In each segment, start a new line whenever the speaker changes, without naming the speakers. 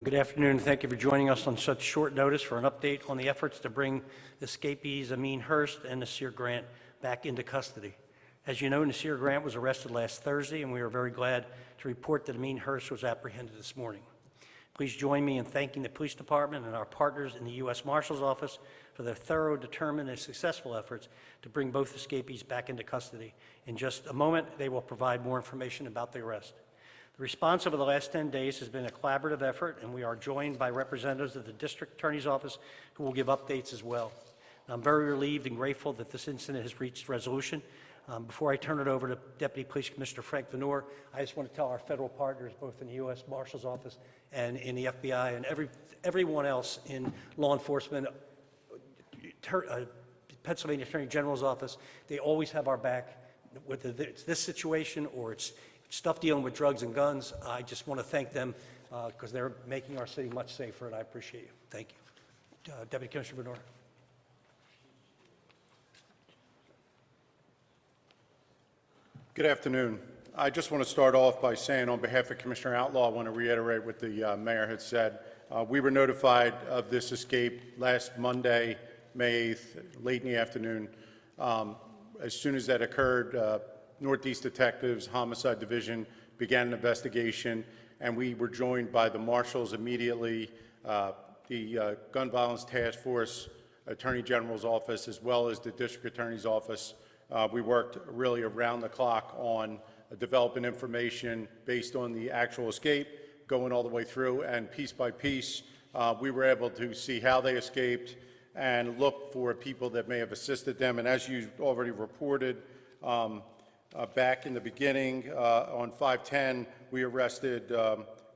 Good afternoon, and thank you for joining us on such short notice for an update on the efforts to bring escapees Ameen Hurst and Nasir Grant back into custody. As you know, Nasir Grant was arrested last Thursday, and we are very glad to report that Ameen Hurst was apprehended this morning. Please join me in thanking the police department and our partners in the U.S. Marshal's Office for their thorough, determined, and successful efforts to bring both escapees back into custody. In just a moment, they will provide more information about the arrest. The response over the last 10 days has been a collaborative effort, and we are joined by representatives of the District Attorney's Office who will give updates as well. I'm very relieved and grateful that this incident has reached resolution. Before I turn it over to Deputy Police Commissioner Frank Venor, I just want to tell our federal partners, both in the U.S. Marshal's Office and in the FBI and everyone else in law enforcement, Pennsylvania Attorney General's Office, they always have our back, whether it's this situation or it's stuff dealing with drugs and guns. I just want to thank them because they're making our city much safer, and I appreciate you. Thank you. Deputy Commissioner Venor.
Good afternoon. I just want to start off by saying on behalf of Commissioner Outlaw, I want to reiterate what the mayor had said. We were notified of this escape last Monday, May 8th, late in the afternoon. As soon as that occurred, Northeast Detectives, Homicide Division began an investigation, and we were joined by the marshals immediately, the Gun Violence Task Force, Attorney General's Office, as well as the District Attorney's Office. We worked really around the clock on developing information based on the actual escape, going all the way through, and piece by piece, we were able to see how they escaped and look for people that may have assisted them. And as you already reported, back in the beginning, on 5/10, we arrested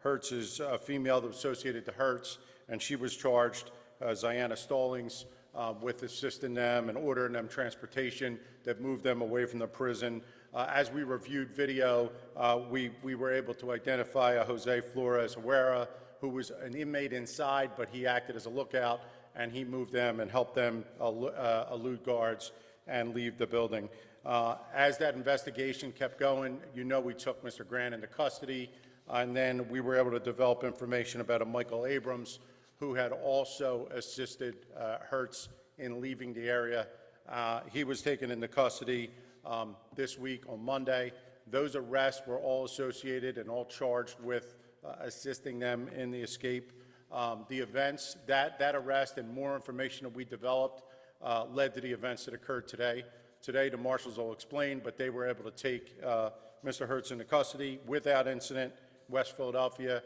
Hertz's female that was associated to Hertz, and she was charged, Ziana Stallings, with assisting them and ordering them transportation that moved them away from the prison. As we reviewed video, we were able to identify a Jose Flores Herrera, who was an inmate inside, but he acted as a lookout, and he moved them and helped them elude guards and leave the building. As that investigation kept going, we took Mr. Grant into custody, and then we were able to develop information about a Michael Abrams who had also assisted Hertz in leaving the area. He was taken into custody this week on Monday. Those arrests were all associated and all charged with assisting them in the escape. The events, that arrest and more information that we developed led to the events that occurred today. Today, the marshals will explain, but they were able to take Mr. Hertz into custody without incident, West Philadelphia.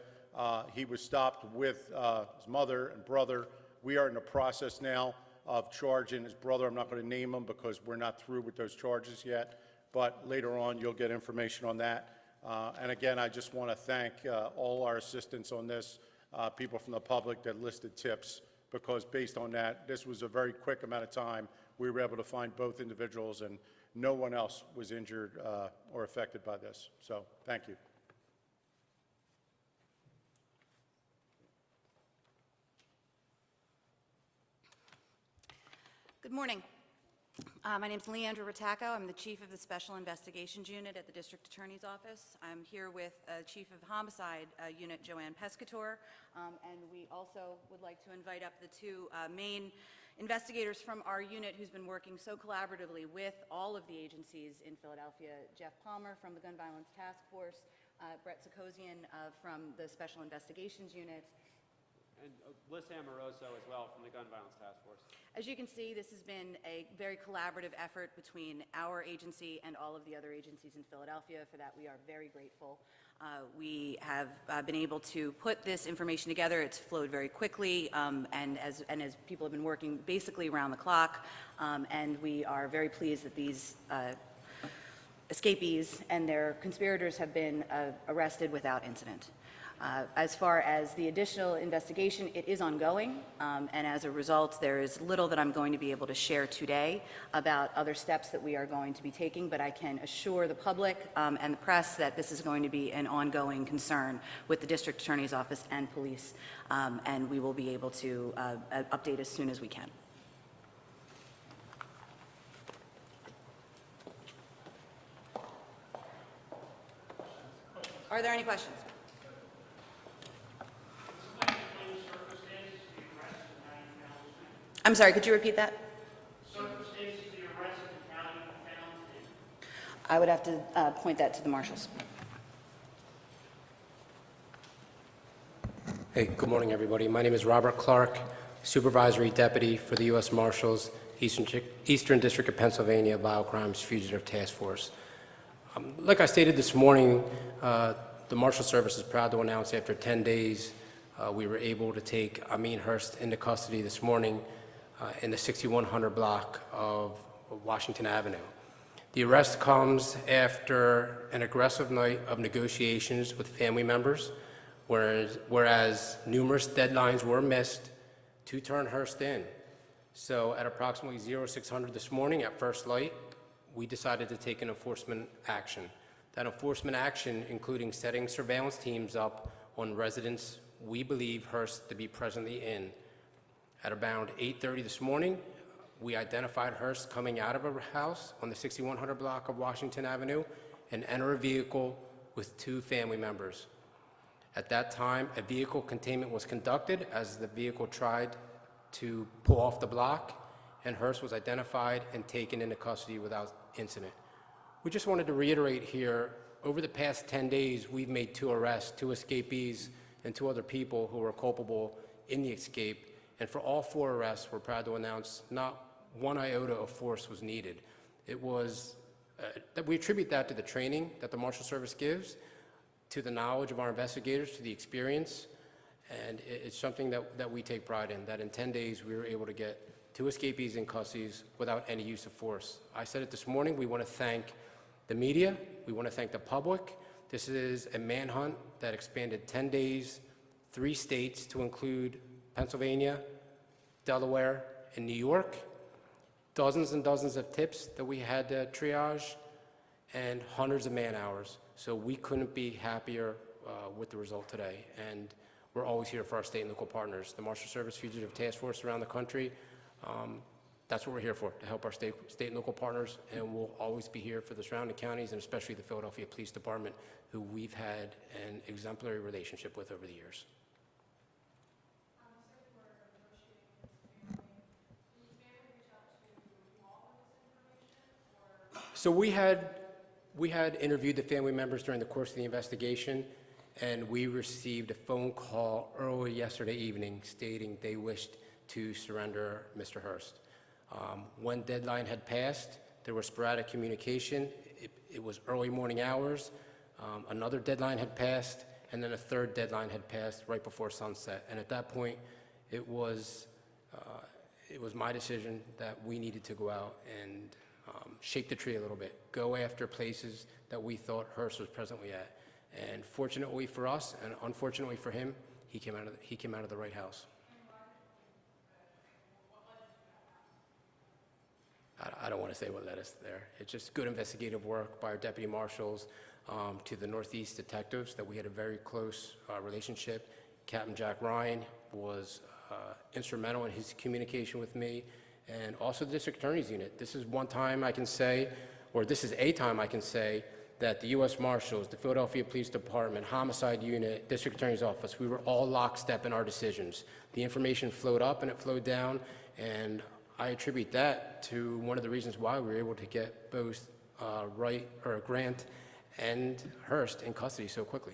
He was stopped with his mother and brother. We are in the process now of charging his brother. I'm not going to name him because we're not through with those charges yet, but later on you'll get information on that. And again, I just want to thank all our assistants on this, people from the public that listed tips, because based on that, this was a very quick amount of time. We were able to find both individuals, and no one else was injured or affected by this. So thank you.
Good morning. My name is Leandra Rattacco. I'm the Chief of the Special Investigations Unit at the District Attorney's Office. I'm here with Chief of the Homicide Unit, Joanne Pescator, and we also would like to invite up the two main investigators from our unit who's been working so collaboratively with all of the agencies in Philadelphia, Jeff Palmer from the Gun Violence Task Force, Brett Sikosian from the Special Investigations Unit,
and Liz Amoroso as well from the Gun Violence Task Force.
As you can see, this has been a very collaborative effort between our agency and all of the other agencies in Philadelphia. For that, we are very grateful. We have been able to put this information together. It's flowed very quickly, and as people have been working basically around the clock, and we are very pleased that these escapees and their conspirators have been arrested without incident. As far as the additional investigation, it is ongoing, and as a result, there is little that I'm going to be able to share today about other steps that we are going to be taking, but I can assure the public and the press that this is going to be an ongoing concern with the District Attorney's Office and police, and we will be able to update as soon as we can. Are there any questions? I'm sorry, could you repeat that?
Circumstances of the arrest and how you found him.
I would have to point that to the marshals.
Hey, good morning, everybody. My name is Robert Clark, Supervisory Deputy for the U.S. Marshals, Eastern District of Pennsylvania Biocrimes Fugitive Task Force. Like I stated this morning, the Marshal Service is proud to announce after 10 days we were able to take Ameen Hurst into custody this morning in the 6100 block of Washington Avenue. The arrest comes after an aggressive night of negotiations with family members, whereas numerous deadlines were missed to turn Hurst in. So at approximately 0600 this morning at first light, we decided to take an enforcement action. That enforcement action including setting surveillance teams up on residents we believe Hurst to be presently in. At around 8:30 this morning, we identified Hurst coming out of a house on the 6100 block of Washington Avenue and enter a vehicle with two family members. At that time, a vehicle containment was conducted as the vehicle tried to pull off the block, and Hurst was identified and taken into custody without incident. We just wanted to reiterate here, over the past 10 days, we've made 2 arrests, 2 escapees, and 2 other people who were culpable in the escape. And for all 4 arrests, we're proud to announce not 1 iota of force was needed. It was, that we attribute that to the training that the Marshal Service gives, to the knowledge of our investigators, to the experience, and it's something that we take pride in, that in 10 days we were able to get 2 escapees in custody without any use of force. I said it this morning, we want to thank the media, we want to thank the public. This is a manhunt that expanded 10 days, 3 states to include Pennsylvania, Delaware, and New York. Dozens and dozens of tips that we had to triage, and hundreds of man hours. So we couldn't be happier with the result today. And we're always here for our state and local partners. The Marshal Service Fugitive Task Force around the country, that's what we're here for, to help our state and local partners. And we'll always be here for the surrounding counties and especially the Philadelphia Police Department, who we've had an exemplary relationship with over the years. So we had interviewed the family members during the course of the investigation, and we received a phone call early yesterday evening stating they wished to surrender Mr. Hurst. One deadline had passed. There was sporadic communication. It was early morning hours. Another deadline had passed, and then a third deadline had passed right before sunset. And at that point, it was my decision that we needed to go out and shake the tree a little bit, go after places that we thought Hurst was presently at. And fortunately for us, and unfortunately for him, he came out of the right house. I don't want to say what led us there. It's just good investigative work by our deputy marshals to the Northeast detectives that we had a very close relationship. Captain Jack Ryan was instrumental in his communication with me, and also the district attorney's unit. This is one time I can say, or this is a time I can say, that the U.S. Marshals, the Philadelphia Police Department, Homicide Unit, District Attorney's Office, we were all lockstep in our decisions. The information flowed up and it flowed down, and I attribute that to one of the reasons why we were able to get both Grant and Hurst in custody so quickly.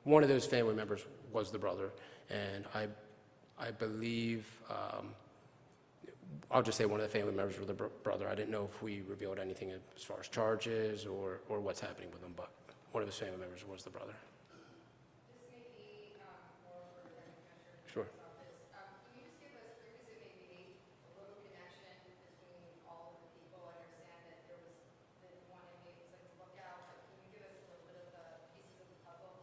One of those family members was the brother, and I believe, I'll just say one of the family members was the brother. I didn't know if we revealed anything as far as charges or what's happening with him, but one of his family members was the brother.
This may be more for the Commissioner's
Sure.
office. Can you just give us, because it may be a little connection between all of the people? I understand that there was the one inmate was like a lookout, but can you give us a little bit of the pieces of the puzzle?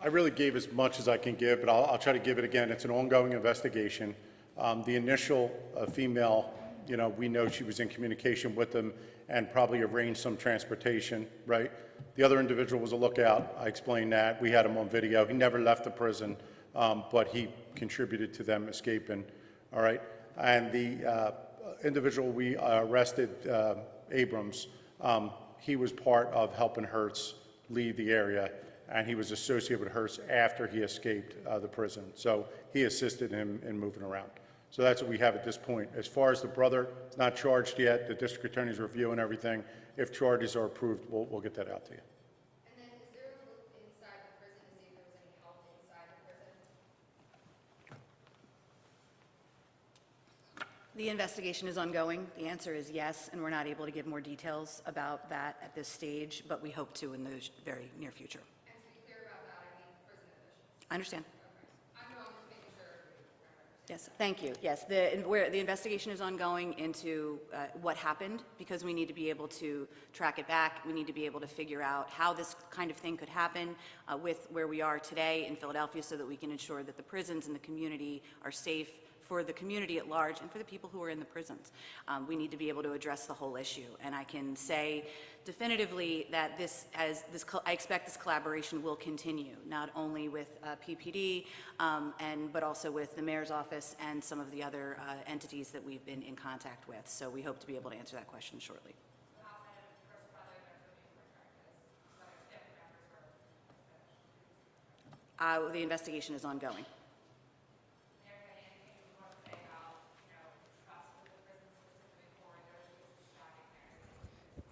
I really gave as much as I can give, but I'll try to give it again. It's an ongoing investigation. The initial female, we know she was in communication with them and probably arranged some transportation, right? The other individual was a lookout. I explained that. We had him on video. He never left the prison, but he contributed to them escaping, all right? And the individual we arrested, Abrams, He was part of helping Hurst leave the area, and he was associated with Hurst after he escaped the prison. So he assisted him in moving around. So that's what we have at this point. As far as the brother, it's not charged yet. The district attorney's reviewing everything. If charges are approved, we'll get that out to you.
And then is there a look inside the prison to see if there was any help inside the prison?
The investigation is ongoing. The answer is yes, and we're not able to give more details about that at this stage, but we hope to in the very near future.
And to be clear about that, I mean prison officials.
I understand.
Okay. I'm just making sure everybody.
Yes, thank you. Yes, the investigation is ongoing into what happened, because we need to be able to track it back. We need to be able to figure out how this kind of thing could happen with where we are today in Philadelphia, so that we can ensure that the prisons and the community are safe for the community at large and for the people who are in the prisons. We need to be able to address the whole issue. And I can say definitively that I expect this collaboration will continue, not only with PPD, but also with the mayor's office and some of the other entities that we've been in contact with. So we hope to be able to answer that question shortly. The investigation is ongoing.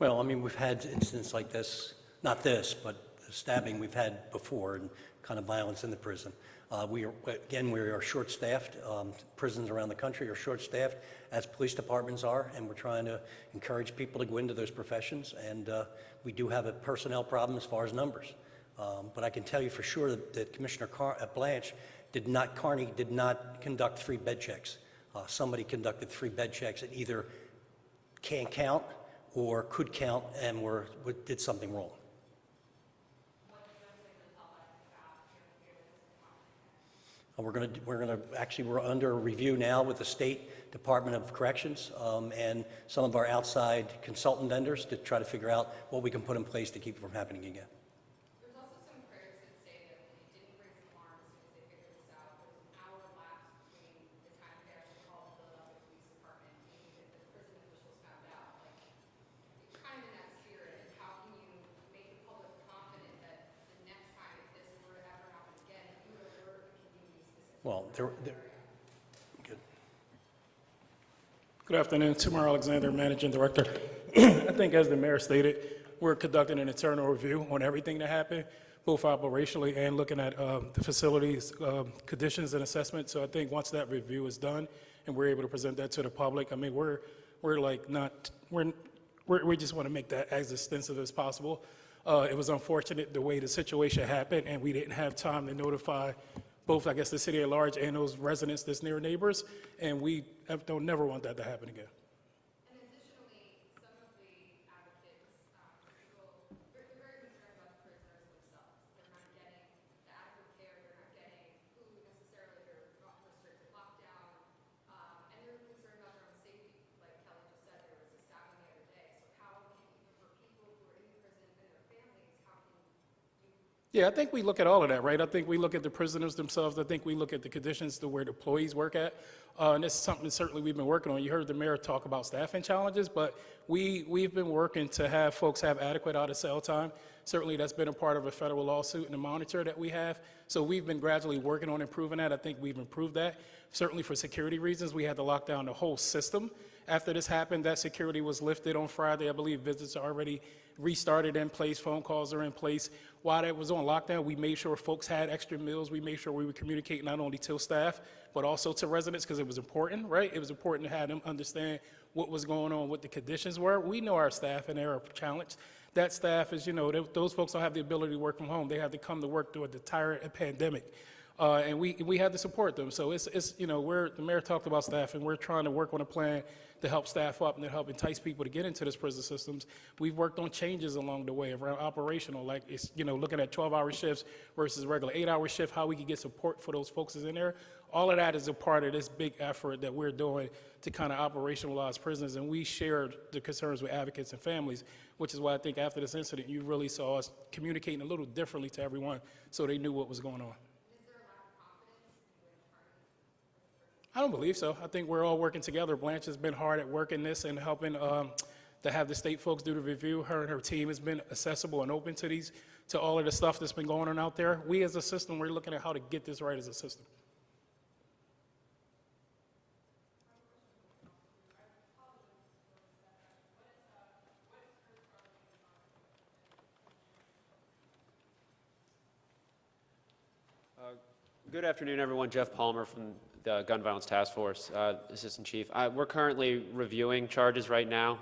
Well, I mean, we've had incidents like this, not this, but the stabbing we've had before, and kind of violence in the prison. We are short-staffed. Prisons around the country are short-staffed, as police departments are, and we're trying to encourage people to go into those professions. And we do have a personnel problem as far as numbers. But I can tell you for sure that Commissioner Carney did not conduct 3 bed checks. Somebody conducted 3 bed checks and either can't count or could count and did something wrong. We're under review now with the State Department of Corrections and some of our outside consultant vendors to try to figure out what we can put in place to keep it from happening again.
There's also some critics that say that they didn't raise an alarm as soon as they figured this out. There was an hour lapse between the time they actually called the Philadelphia Police Department and the prison officials found out. Like, kind of in that spirit, how can you make the public confident that the next time if this were to ever happen again, you would alert the community specifically?
Well, good.
Good afternoon, Timur Alexander, Managing Director. I think as the mayor stated, we're conducting an internal review on everything that happened, both operationally and looking at the facilities, conditions and assessment. So I think once that review is done and we're able to present that to the public, I mean, we just want to make that as extensive as possible. It was unfortunate the way the situation happened, and we didn't have time to notify both, I guess, the city at large and those residents that's near neighbors, and we don't never want that to happen again.
And additionally, some of the advocates, they're very concerned about the prisoners themselves. They're not getting the adequate care, they're not getting food necessarily, they're not restricted lockdown, and they're concerned about their own safety. Like Kelly just said, there was a stabbing the other day. So how can, even for people who are in the prison and their families, how can you?
Yeah, I think we look at all of that, right? I think we look at the prisoners themselves. I think we look at the conditions to where the employees work at. And this is something certainly we've been working on. You heard the mayor talk about staffing challenges, but we've been working to have folks have adequate out-of-cell time. Certainly that's been a part of a federal lawsuit and a monitor that we have. So we've been gradually working on improving that. I think we've improved that. Certainly for security reasons, we had to lock down the whole system. After this happened, that security was lifted on Friday. I believe visits are already restarted in place, phone calls are in place. While that was on lockdown, we made sure folks had extra meals. We made sure we would communicate not only to staff, but also to residents, because it was important, right? It was important to have them understand what was going on, what the conditions were. We know our staff and they're challenged. That staff is, those folks don't have the ability to work from home. They have to come to work through the entire pandemic. And we had to support them. So the mayor talked about staff, and we're trying to work on a plan to help staff up and to help entice people to get into this prison systems. We've worked on changes along the way around operational, like looking at 12-hour shifts versus regular 8-hour shift, how we can get support for those folks is in there. All of that is a part of this big effort that we're doing to kind of operationalize prisons, and we shared the concerns with advocates and families, which is why I think after this incident, you really saw us communicating a little differently to everyone so they knew what was going on. I don't believe so. I think we're all working together. Blanche has been hard at work in this and helping to have the state folks do the review. Her and her team has been accessible and open to all of the stuff that's been going on out there. We as a system, we're looking at how to get this right as a system.
Good afternoon, everyone. Jeff Palmer from the Gun Violence Task Force, Assistant Chief. We're currently reviewing charges right now.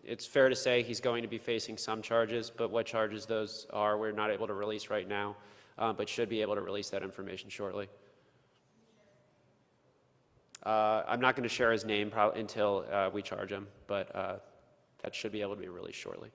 It's fair to say he's going to be facing some charges, but what charges those are, we're not able to release right now, but should be able to release that information shortly. I'm not going to share his name until we charge him, but that should be able to be released shortly.